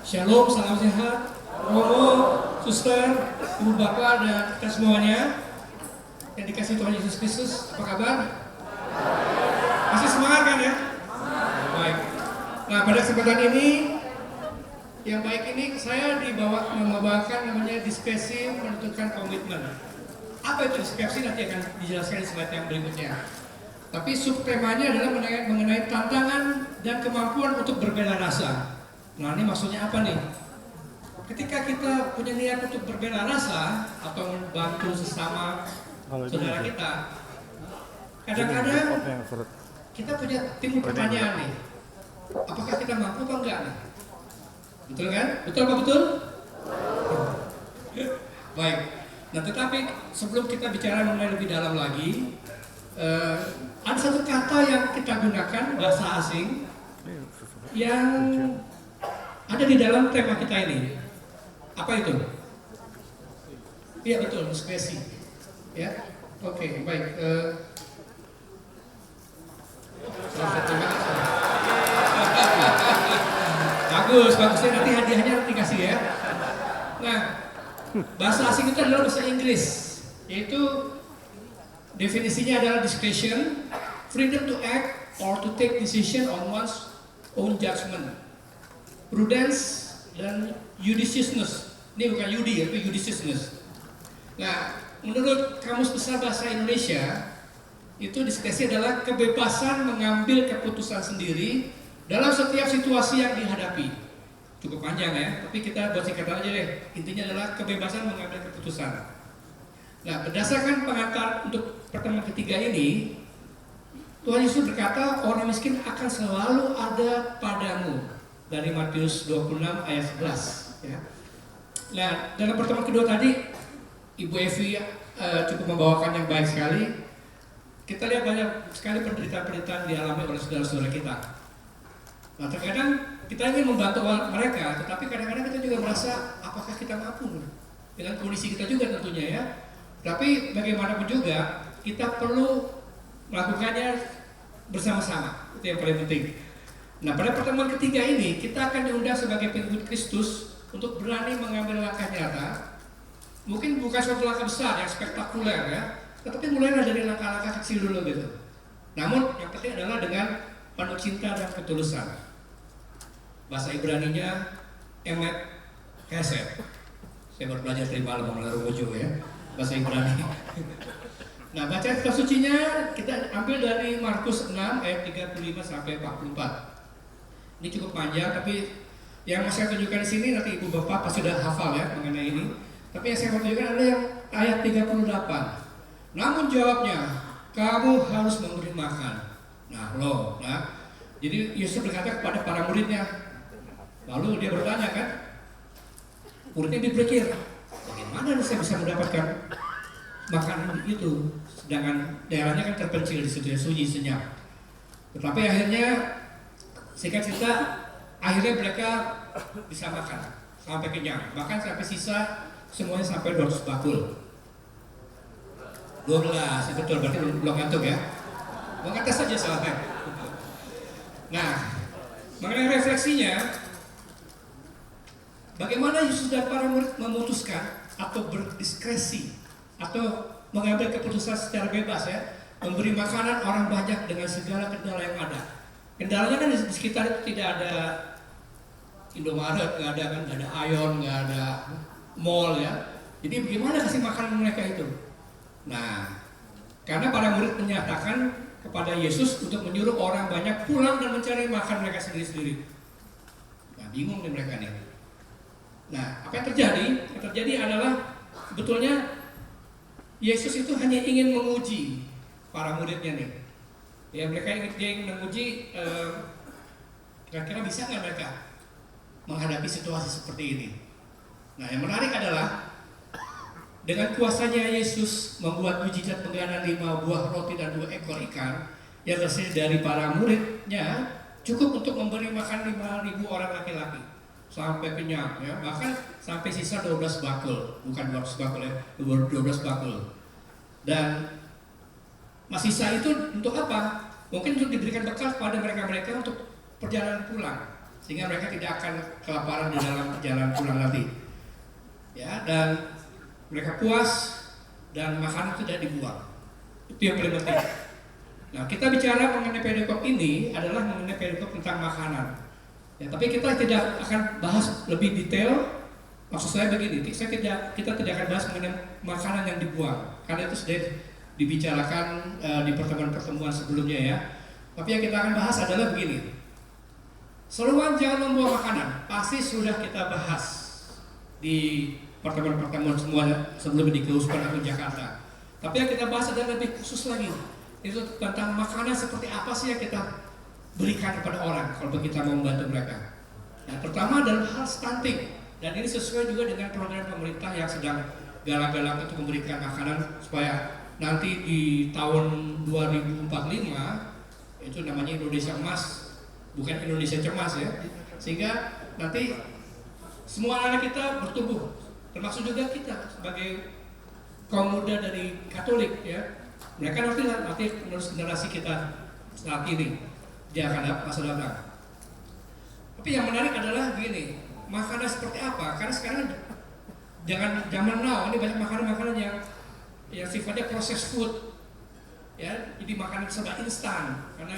Shalom, salam sehat, Romo, Suster, Ibu Bapak, dan kita semuanya yang dikasih Tuhan Yesus Kristus. Apa kabar? Masih semangat kan ya? Baik. Nah, pada kesempatan ini, yang baik ini saya membawakan namanya diskresi menentukan komitmen. Apa itu diskresi nanti akan dijelaskan di slide yang berikutnya. Tapi subtemanya adalah mengenai tantangan dan kemampuan untuk berbela rasa. Nah, ini maksudnya apa nih? Ketika kita punya niat untuk berbela rasa atau membantu sesama saudara kita, kadang-kadang kita punya timbul pertanyaan nih, apakah kita mampu atau enggak nih? Betul kan? Betul apa betul? Baik. Nah, tetapi sebelum kita bicara mengenai lebih dalam lagi, ada satu kata yang kita gunakan, bahasa asing, yang ada di dalam tema kita ini. Apa itu? Iya betul, diskresi. Ya, oke, baik. Bagus, bagusnya nanti hadiahnya nanti kasih ya. Nah, bahasa asing itu adalah bahasa Inggris, yaitu definisinya adalah discretion, freedom to act or to take decision on one's own judgment, prudence, dan judiciousness. Ini bukan Yudi, tapi judiciousness. Nah, menurut Kamus Besar Bahasa Indonesia, itu diskresi adalah kebebasan mengambil keputusan sendiri dalam setiap situasi yang dihadapi. Cukup panjang ya, tapi kita buat singkat aja deh. Intinya adalah kebebasan mengambil keputusan. Nah, berdasarkan pengantar untuk pertemuan ketiga ini, Tuhan Yesus berkata, orang miskin akan selalu ada padamu. Dari Matius 26 ayat 11. Ya. Nah, dalam pertemuan kedua tadi, Ibu Evi cukup membawakan yang baik sekali. Kita lihat banyak sekali penderitaan-penderitaan dialami oleh saudara-saudara kita. Nah, terkadang kita ingin membantu mereka, tetapi kadang-kadang kita juga merasa, apakah kita mampu dengan kondisi kita juga tentunya ya. Tapi bagaimanapun juga kita perlu melakukannya bersama-sama. Itu yang paling penting. Nah, pada pertemuan ketiga ini kita akan diundang sebagai pengikut Kristus untuk berani mengambil langkah nyata. Mungkin bukan suatu langkah besar yang spektakuler ya, tetapi mulailah dari langkah-langkah kecil dulu gitu. Namun yang penting adalah dengan penuh cinta dan ketulusan. Bahasa Ibraninya emet kesed. Saya baru belajar dari malam mengenai Robojo ya. Bahasa Ibrani. Nah, baca kitab sucinya kita ambil dari Markus 6 ayat 35 sampai 44. Ini cukup panjang, tapi yang mau saya tunjukkan di sini nanti Ibu Bapak pasti sudah hafal ya mengenai ini. Tapi yang saya mau tunjukkan adalah yang ayat 38. Namun jawabnya, kamu harus memberi makan. Nah, jadi Yesus berkata kepada para muridnya. Lalu dia bertanya kan, muridnya berpikir, bagaimana saya bisa mendapatkan makanan itu, sedangkan daerahnya kan terpencil di situ, sunyi senyap. Tetapi akhirnya, singkat cerita, akhirnya mereka bisa makan sampai kenyang, bahkan sampai sisa semuanya sampai 200 bakul. 12, itu betul, berarti belum ngantuk ya. Mau ngetes saja soalnya. Nah, mengenai refleksinya, bagaimana Yesus dan para murid memutuskan atau berdiskresi atau mengambil keputusan secara bebas ya, memberi makanan orang banyak dengan segala kendala yang ada. Kendalanya kan di sekitar itu tidak ada Indomaret, nggak ada Aeon, nggak ada mall ya. Jadi bagaimana kasih makan mereka itu? Nah, karena para murid menyatakan kepada Yesus untuk menyuruh orang banyak pulang dan mencari makan mereka sendiri-sendiri. Nah, bingung nih mereka nih. Nah, apa yang terjadi? Yang terjadi adalah sebetulnya Yesus itu hanya ingin menguji para muridnya nih. Ya, mereka ingin menguji kira-kira bisa nggak mereka menghadapi situasi seperti ini. Nah, yang menarik adalah dengan kuasanya Yesus membuat mujizat pengganan 5 buah roti dan 2 ekor ikan yang terdiri dari para muridnya cukup untuk memberi makan 5.000 orang laki-laki sampai kenyang ya, bahkan sampai sisa 12 bakul, bukan 200 bakul ya, 12 bakul. Dan masih sisa itu untuk apa? Mungkin untuk diberikan bekal kepada mereka-mereka untuk perjalanan pulang. sehingga mereka tidak akan kelaparan di dalam perjalanan pulang nanti. Ya, dan mereka puas dan makanan tidak dibuang. Itu yang paling penting. Nah, kita bicara mengenai pedagog ini adalah mengenai pedagog tentang makanan. Ya, tapi kita tidak akan bahas lebih detail. Maksud saya begini, kita tidak akan bahas mengenai makanan yang dibuang, karena itu sudah dibicarakan di pertemuan-pertemuan sebelumnya ya. Tapi yang kita akan bahas adalah begini. Seruan jangan membuang makanan, pasti sudah kita bahas di pertemuan-pertemuan semua sebelum di Keuskupan Agung Jakarta. Tapi yang kita bahas adalah lebih khusus lagi. Itu tentang makanan seperti apa sih yang kita berikan kepada orang kalau kita mau membantu mereka. Nah, pertama adalah hal stunting. Dan ini sesuai juga dengan program pemerintah yang sedang galak-galak untuk memberikan makanan supaya nanti di tahun 2045 itu namanya Indonesia Emas, bukan Indonesia Cemas ya. Sehingga nanti semua anak kita bertumbuh, termasuk juga kita sebagai kaum muda dari Katolik ya. Mereka nanti menerus generasi kita saat ini di akan masa datang. Tapi yang menarik adalah begini. Makanan seperti apa? Karena sekarang zaman now ini banyak makanan-makanan yang sifatnya processed food, ya. Jadi makanan serba instan, karena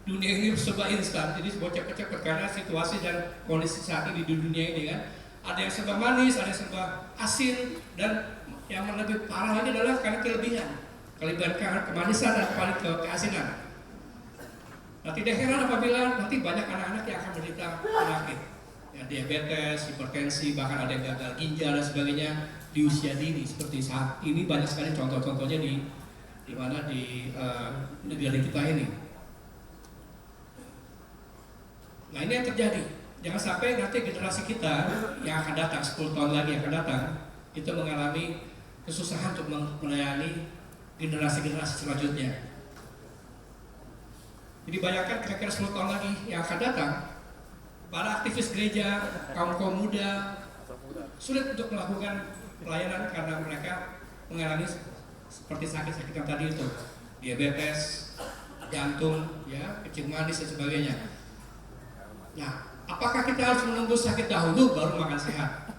dunia ini serba instan. Jadi cepet-cepet karena situasi dan kondisi saat ini di dunia ini kan. Ada yang serba manis, ada yang serba asin, dan yang lebih parah lagi adalah karena kelebihan kemanisan dan keasinan. Nah, tidak heran apabila nanti banyak anak-anak yang akan menderita penyakit. Ya, diabetes, hipertensi, bahkan ada yang gagal ginjal dan sebagainya di usia dini. Seperti saat ini banyak sekali contoh-contohnya di mana di negara kita ini. Nah, ini yang terjadi. Jangan sampai nanti generasi kita yang akan datang 10 tahun lagi yang akan datang itu mengalami kesusahan untuk melayani generasi-generasi selanjutnya. Jadi bayangkan kira-kira 10 tahun lagi yang akan datang, para aktivis gereja, kaum muda sulit untuk melakukan pelayanan karena mereka mengalami seperti sakit-sakit yang tadi itu, diabetes, jantung, ya, kencing manis dan sebagainya. Nah, apakah kita harus menunggu sakit dahulu baru makan sehat?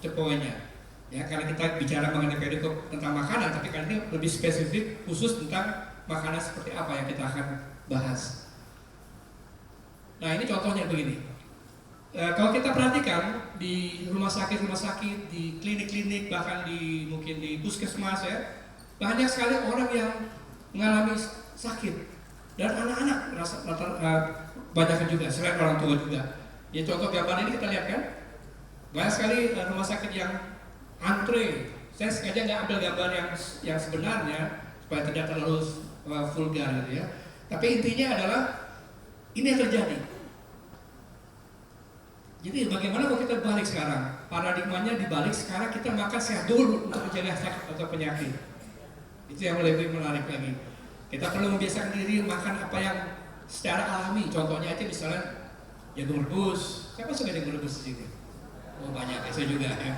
Itu poinnya. Ya, karena kita bicara mengenai pedagog tentang makanan, tapi kali ini lebih spesifik khusus tentang makanan seperti apa yang kita akan bahas. Nah, ini contohnya begini. Kalau kita perhatikan di rumah sakit, di klinik-klinik, bahkan mungkin di puskesmas ya, banyak sekali orang yang mengalami sakit dan anak-anak banyak juga, selain orang tua juga. Ya, contoh gambar ini kita lihat kan, banyak sekali rumah sakit yang antre. Saya sengaja nggak ambil gambar yang sebenarnya supaya tidak terlalu vulgar gitu ya. Tapi intinya adalah ini yang terjadi. Jadi bagaimana kalau kita balik sekarang? Paradigmanya dibalik, sekarang kita makan sehat dulu untuk mencegah sakit atau penyakit. Itu yang lebih menarik lagi. Kita perlu membiasakan diri makan apa yang secara alami. Contohnya aja misalnya jagung rebus. Siapa suka jagung rebus di sini? Oh banyak, saya juga ya.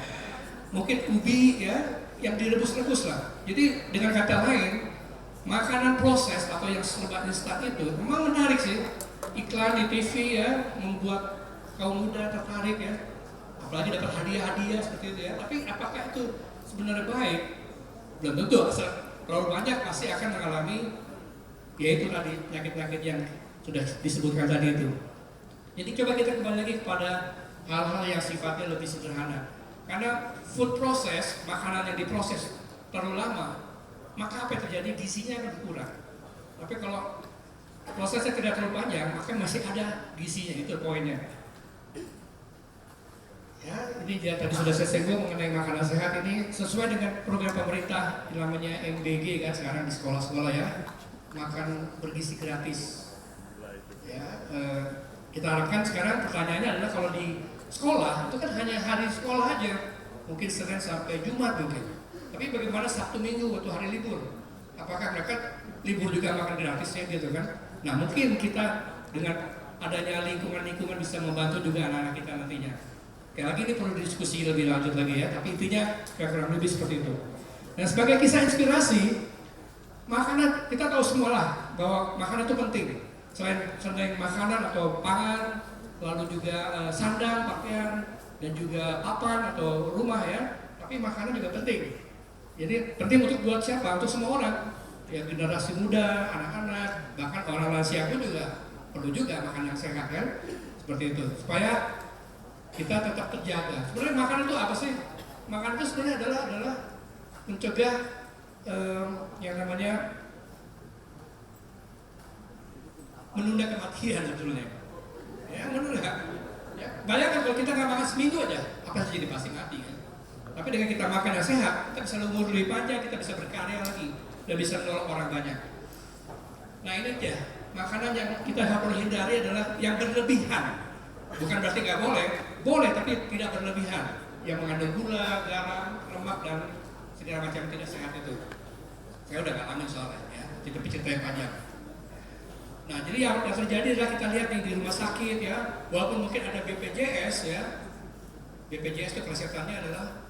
Mungkin ubi ya, yang direbus-rebus lah. Jadi dengan kata lain, makanan proses atau yang serba instan itu memang menarik sih. Iklan di TV ya membuat kaum muda tertarik ya, apalagi dapat hadiah-hadiah seperti itu ya. Tapi apakah itu sebenarnya baik? Belum tentu. Terlalu banyak pasti akan mengalami yaitu tadi penyakit-penyakit yang sudah disebutkan tadi itu. Jadi coba kita kembali lagi kepada hal-hal yang sifatnya lebih sederhana. Karena food process, makanan yang diproses terlalu lama, maka apa yang terjadi? Gizinya akan berkurang. Tapi kalau prosesnya tidak terlalu panjang, maka masih ada gizinya, itu poinnya. Ya, ini dia tadi sudah saya singgung mengenai makanan sehat ini sesuai dengan program pemerintah namanya MBG kan sekarang di sekolah-sekolah ya, makan bergizi gratis. Ya, kita harapkan sekarang pertanyaannya adalah kalau di sekolah itu kan hanya hari sekolah aja, mungkin Senin sampai Jumat mungkin. Tapi bagaimana Sabtu Minggu waktu hari libur? Apakah mereka libur juga makan gratis ya gitu kan? Nah mungkin kita dengan adanya lingkungan bisa membantu juga anak-anak kita nantinya. Kayak lagi ini perlu diskusi lebih lanjut lagi ya, tapi intinya kurang lebih seperti itu. Dan sebagai kisah inspirasi, makanan kita tahu semua lah bahwa makanan itu penting. Selain makanan atau pangan, lalu juga sandang, pakaian, dan juga papan atau rumah ya. Tapi makanan juga penting. Jadi penting untuk buat siapa? Untuk semua orang. Ya generasi muda, anak-anak, bahkan orang lansia pun juga perlu juga makan yang sehat kan. Seperti itu. Supaya kita tetap terjaga. Sebenarnya makanan itu apa sih? Makanan itu sebenarnya adalah mencegah yang namanya menunda kematian sebetulnya. Ya menunda. Ya, bayangkan kalau kita nggak makan seminggu aja, apa sih jadi pasti mati kan? Tapi dengan kita makan yang sehat, kita bisa umur lebih panjang, kita bisa berkarya lagi, dan bisa menolong orang banyak. Nah ini aja, makanan yang kita harus hindari adalah yang berlebihan. Bukan berarti nggak boleh, boleh tapi tidak berlebihan. Yang mengandung gula, garam, lemak, dan segala macam tidak sehat itu. Saya udah ngalamin soalnya, ya, jadi cerita yang panjang. Nah, jadi yang terjadi adalah kita lihat nih di rumah sakit ya, walaupun mungkin ada BPJS ya, BPJS itu kesehatannya adalah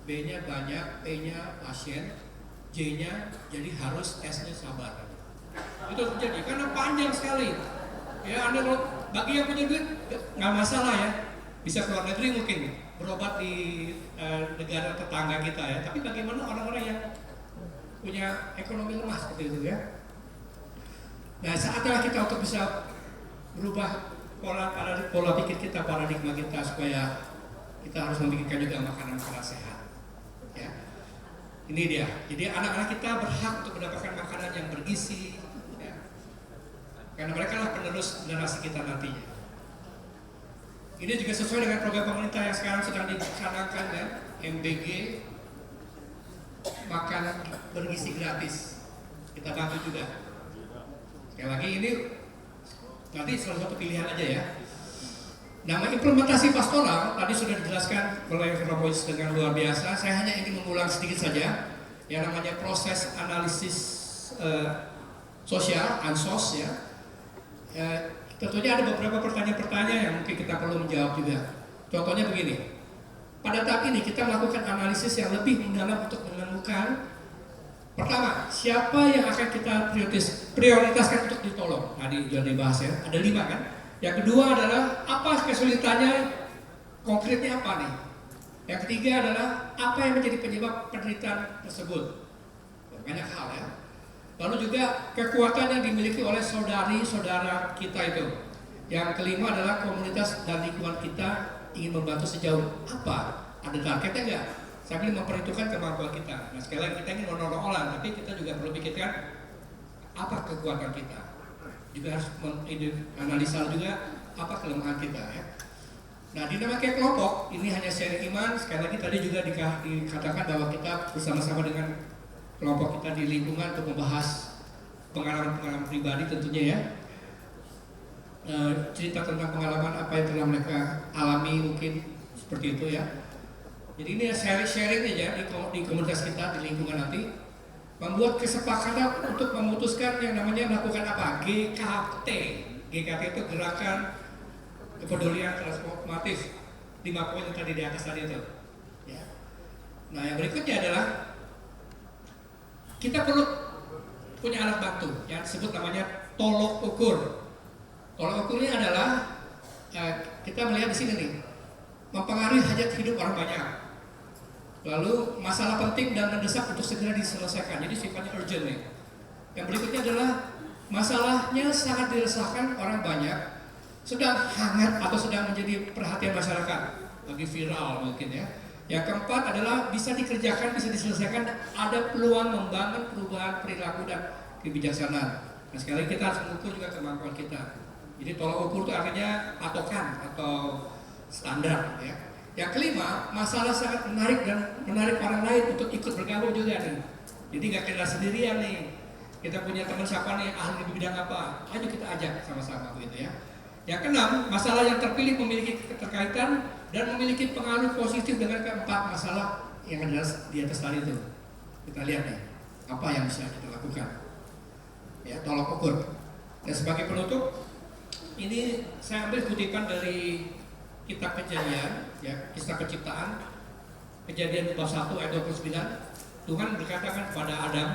B-nya banyak, P-nya pasien, J-nya jadi harus, S-nya sabar. Itu terjadi karena panjang sekali. Ya, Anda kalau bagi yang punya duit nggak masalah ya, bisa keluar negeri mungkin berobat di negara tetangga kita ya. Tapi bagaimana orang-orang yang punya ekonomi lemah seperti itu ya? Nah, saatnya kita untuk bisa berubah pola pikir kita, paradigma kita supaya kita harus memikirkan juga makanan-makanan sehat. Ya. Ini dia. Jadi anak-anak kita berhak untuk mendapatkan makanan yang bergizi, ya. Karena mereka lah penerus generasi kita nantinya. Ini juga sesuai dengan program pemerintah yang sekarang sedang dicanangkan ya, MBG, makan bergizi gratis. Kita bantu juga. Sekali lagi ini nanti salah satu pilihan aja ya. Nama implementasi pastoral tadi sudah dijelaskan oleh Rob Boyce dengan luar biasa. Saya hanya ingin mengulang sedikit saja yang namanya proses analisis sosial, ansos ya. Tentunya ada beberapa pertanyaan-pertanyaan yang mungkin kita perlu menjawab juga. Contohnya begini, pada tahap ini kita melakukan analisis yang lebih mendalam untuk menemukan pertama, siapa yang akan kita prioritaskan untuk ditolong? Tadi sudah dibahas ya, ada 5 kan? Yang kedua adalah apa kesulitannya, konkretnya apa nih? Yang ketiga adalah apa yang menjadi penyebab penderitaan tersebut? Banyak hal ya. Lalu juga kekuatan yang dimiliki oleh saudari-saudara kita itu. Yang kelima adalah komunitas dan lingkungan kita ingin membantu sejauh apa? Ada targetnya nggak? Sambil memperhitungkan kemampuan kita. Nah sekali lagi kita ingin menolong orang, tapi kita juga perlu pikirkan apa kekuatan kita. Juga harus menganalisa juga apa kelemahan kita ya. Nah dinamika kelompok ini hanya sharing iman. Sekali lagi tadi juga dikatakan bahwa kita bersama-sama dengan kelompok kita di lingkungan untuk membahas pengalaman-pengalaman pribadi tentunya ya. Cerita tentang pengalaman apa yang telah mereka alami mungkin seperti itu ya. Jadi ini sharing aja di komunitas kita, di lingkungan nanti. Membuat kesepakatan untuk memutuskan yang namanya melakukan apa? GKT. GKT itu gerakan kepedulian transformatif. 5 poin yang tadi di atas tadi itu. Ya. Nah yang berikutnya adalah kita perlu punya alat bantu yang disebut namanya tolok ukur. Tolok ukur ini adalah kita melihat di sini nih, mempengaruhi hajat hidup orang banyak. Lalu masalah penting dan mendesak untuk segera diselesaikan, jadi sifatnya urgent nih. Yang berikutnya adalah masalahnya sangat dirasakan orang banyak, sedang hangat atau sedang menjadi perhatian masyarakat, lagi viral mungkin ya. Yang keempat adalah bisa dikerjakan, bisa diselesaikan, ada peluang membangun perubahan perilaku dan kebijaksanaan. Nah sekali lagi kita harus mengukur juga kemampuan kita. Jadi tolak ukur itu artinya patokan atau standar ya. Yang kelima, masalah sangat menarik dan menarik orang lain untuk ikut bergabung juga nih. Jadi nggak kena sendirian nih. Kita punya teman siapa nih, ahli di bidang apa? Ayo kita ajak sama-sama begitu ya. Yang keenam, masalah yang terpilih memiliki keterkaitan dan memiliki pengaruh positif dengan keempat masalah yang ada di atas tadi itu. Kita lihat nih, apa yang bisa kita lakukan. Ya, tolak ukur. Dan sebagai penutup, ini saya ambil kutipan dari Kitab Kejadian, ya, kisah penciptaan, Kejadian bab 1 ayat 29. Tuhan berkatakan kepada Adam,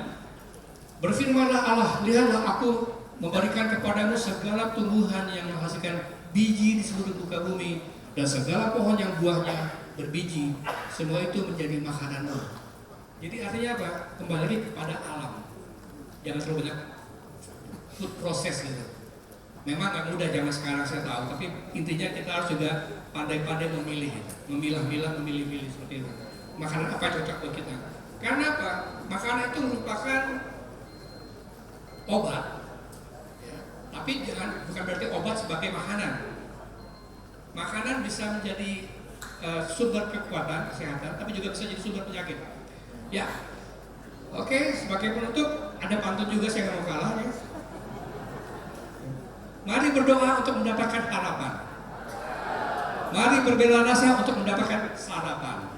berfirmanlah Allah, lihatlah aku memberikan kepadamu segala tumbuhan yang menghasilkan biji di seluruh muka bumi, dan segala pohon yang buahnya berbiji, semua itu menjadi makananmu. Jadi artinya apa? Kembali lagi kepada alam. Jangan terlalu banyak food process gitu. Memang nggak mudah zaman sekarang saya tahu, tapi intinya kita harus juga pandai-pandai memilih, memilah-milah, memilih-milih seperti itu. Makanan apa cocok buat kita? Karena apa? Makanan itu merupakan obat, ya. Tapi bukan berarti obat sebagai makanan. Makanan bisa menjadi sumber kekuatan kesehatan, tapi juga bisa jadi sumber penyakit. Ya, oke. Sebagai penutup, ada pantun juga saya nggak mau kalah ya. Mari berdoa untuk mendapatkan harapan. Mari berbela rasa untuk mendapatkan sarapan.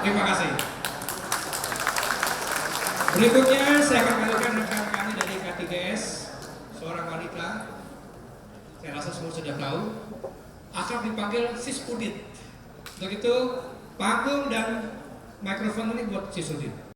Terima kasih. Berikutnya saya akan panggilkan rekan kami dari K3S, seorang wanita. Saya rasa semua sudah tahu. Akan dipanggil Sis Udit. Untuk itu, panggung dan mikrofon ini buat Sis Udit.